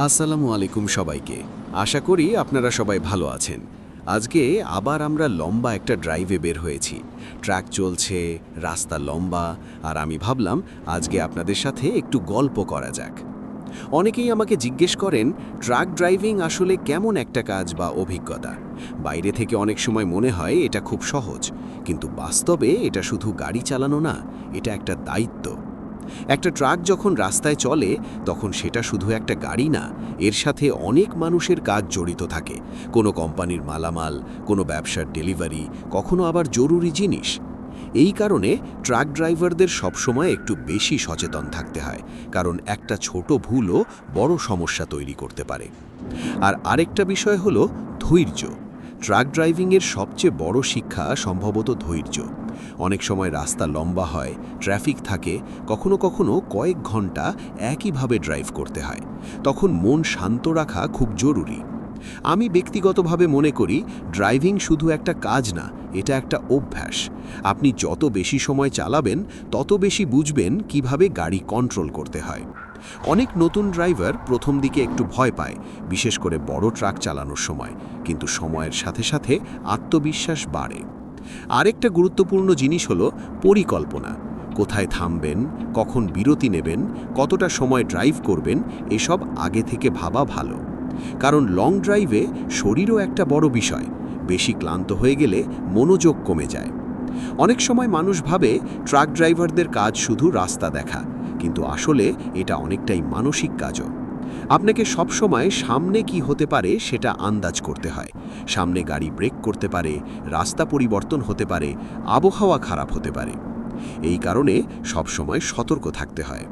আসসালামু আলাইকুম সবাইকে। আশা করি আপনারা সবাই ভালো আছেন। আজকে আবার আমরা লম্বা একটা ড্রাইভে বের হয়েছি। ট্রাক চলছে, রাস্তা লম্বা, আর আমি ভাবলাম আজকে আপনাদের সাথে একটু গল্প করা যাক। অনেকেই আমাকে জিজ্ঞেস করেন ট্রাক ড্রাইভিং আসলে কেমন একটা কাজ বা অভিজ্ঞতা। বাইরে থেকে অনেক সময় মনে হয় এটা খুব সহজ, কিন্তু বাস্তবে এটা শুধু গাড়ি চালানো না, এটা একটা দায়িত্ব। একটা ট্রাক যখন রাস্তায় চলে তখন সেটা শুধু একটা গাড়ি না, এর সাথে অনেক মানুষের কাজ জড়িত থাকে। কোনো কোম্পানির মালামাল, কোনো ব্যবসার ডেলিভারি, কখনো আবার জরুরি জিনিস। এই কারণে ট্রাক ড্রাইভারদের সবসময় একটু বেশি সচেতন থাকতে হয়, কারণ একটা ছোট ভুলও বড় সমস্যা তৈরি করতে পারে। আর আরেকটা বিষয় হলো ধৈর্য। ট্রাক ড্রাইভিংয়ের সবচেয়ে বড় শিক্ষা সম্ভবত ধৈর্য। অনেক সময় রাস্তা লম্বা হয়, ট্রাফিক থাকে, কখনো কখনো কয়েক ঘন্টা একইভাবে ড্রাইভ করতে হয়। তখন মন শান্ত রাখা খুব জরুরি। আমি ব্যক্তিগতভাবে মনে করি ড্রাইভিং শুধু একটা কাজ না, এটা একটা অভ্যাস। আপনি যত বেশি সময় চালাবেন তত বেশি বুঝবেন কিভাবে গাড়ি কন্ট্রোল করতে হয়। অনেক নতুন ড্রাইভার প্রথম দিকে একটু ভয় পায়, বিশেষ করে বড় ট্রাক চালানোর সময়, কিন্তু সময়ের সাথে সাথে আত্মবিশ্বাস বাড়ে। আরেকটা গুরুত্বপূর্ণ জিনিস হলো পরিকল্পনা। কোথায় থামবেন, কখন বিরতি নেবেন, কতটা সময় ড্রাইভ করবেন, এসব আগে থেকে ভাবা ভালো। কারণ লং ড্রাইভে শরীরও একটা বড় বিষয়। বেশি ক্লান্ত হয়ে গেলে মনোযোগ কমে যায়। অনেক সময় মানুষ ভাবে ট্রাক ড্রাইভারদের কাজ শুধু রাস্তা দেখা, কিন্তু আসলে এটা অনেকটাই মানসিক কাজও। আপনাকে সবসময় সামনে কি হতে পারে সেটা আন্দাজ করতে হয়। সামনে গাড়ি ব্রেক করতে পারে, রাস্তা পরিবর্তন হতে পারে, আবহাওয়া খারাপ হতে পারে। এই কারণে সবসময় সতর্ক থাকতে হয়।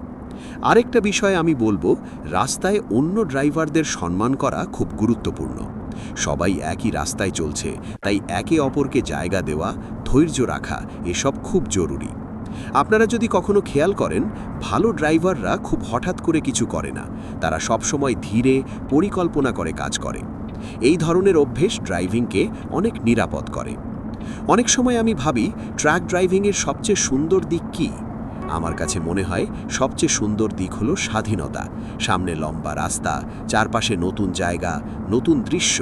আরেকটা বিষয় আমি বলবো, রাস্তায় অন্য ড্রাইভারদের সম্মান করা খুব গুরুত্বপূর্ণ। সবাই একই রাস্তায় চলছে, তাই একে অপরকে জায়গা দেওয়া, ধৈর্য রাখা, এসব খুব জরুরি। আপনারা যদি কখনো খেয়াল করেন, ভালো ড্রাইভাররা খুব হঠাৎ করে কিছু করে না। তারা সবসময় ধীরে, পরিকল্পনা করে কাজ করে। এই ধরনের অভ্যেস ড্রাইভিংকে অনেক নিরাপদ করে। অনেক সময় আমি ভাবি ট্রাক ড্রাইভিংয়ের সবচেয়ে সুন্দর দিক কী? আমার কাছে মনে হয় সবচেয়ে সুন্দর দিক হলো স্বাধীনতা। সামনে লম্বা রাস্তা, চারপাশে নতুন জায়গা, নতুন দৃশ্য।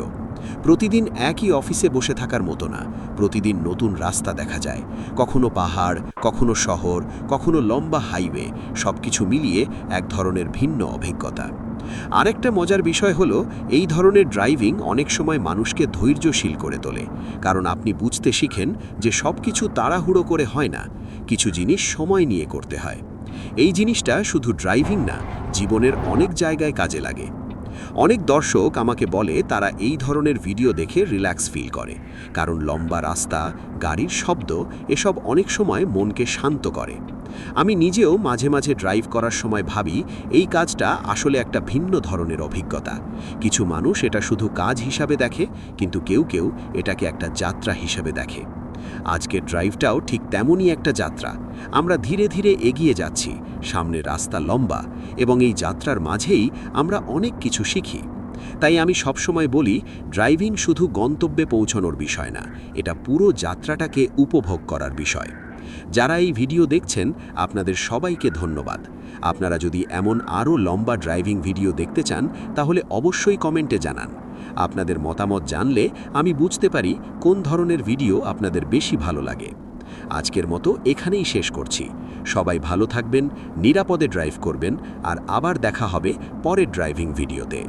প্রতিদিন একই অফিসে বসে থাকার মতো না, প্রতিদিন নতুন রাস্তা দেখা যায়। কখনো পাহাড়, কখনো শহর, কখনো লম্বা হাইওয়ে, সবকিছু মিলিয়ে এক ধরনের ভিন্ন অভিজ্ঞতা। আরেকটা মজার বিষয় হলো, এই ধরনের ড্রাইভিং অনেক সময় মানুষকে ধৈর্যশীল করে তোলে। কারণ আপনি বুঝতে শিখেন যে সবকিছু তাড়াহুড়ো করে হয় না, কিছু জিনিস সময় নিয়ে করতে হয়। এই জিনিসটা শুধু ড্রাইভিং না, জীবনের অনেক জায়গায় কাজে লাগে। অনেক দর্শক আমাকে বলে তারা এই ধরনের ভিডিও দেখে রিল্যাক্স ফিল করে, কারণ লম্বা রাস্তা, গাড়ির শব্দ, এসব অনেক সময় মনকে শান্ত করে। আমি নিজেও মাঝে মাঝে ড্রাইভ করার সময় ভাবি এই কাজটা আসলে একটা ভিন্ন ধরনের অভিজ্ঞতা। কিছু মানুষ এটা শুধু কাজ হিসাবে দেখে, কিন্তু কেউ কেউ এটাকে একটা যাত্রা হিসাবে দেখে। আজকের ড্রাইভটাও ঠিক তেমনই একটা যাত্রা। আমরা ধীরে ধীরে এগিয়ে যাচ্ছি, সামনে রাস্তা লম্বা, এবং এই যাত্রার মাঝেই আমরা অনেক কিছু শিখি। তাই আমি সবসময় বলি, ড্রাইভিং শুধু গন্তব্যে পৌঁছানোর বিষয় না, এটা পুরো যাত্রাটাকে উপভোগ করার বিষয়। যারা এই ভিডিও দেখছেন, আপনাদের সবাইকে ধন্যবাদ। আপনারা যদি এমন আরও লম্বা ড্রাইভিং ভিডিও দেখতে চান, তাহলে অবশ্যই কমেন্টে জানান। আপনাদের মতামত জানলে আমি বুঝতে পারি কোন ধরনের ভিডিও আপনাদের বেশি ভালো লাগে। আজকের মতো এখানেই শেষ করছি। সবাই ভালো থাকবেন, নিরাপদে ড্রাইভ করবেন, আর আবার দেখা হবে পরের ড্রাইভিং ভিডিওতে।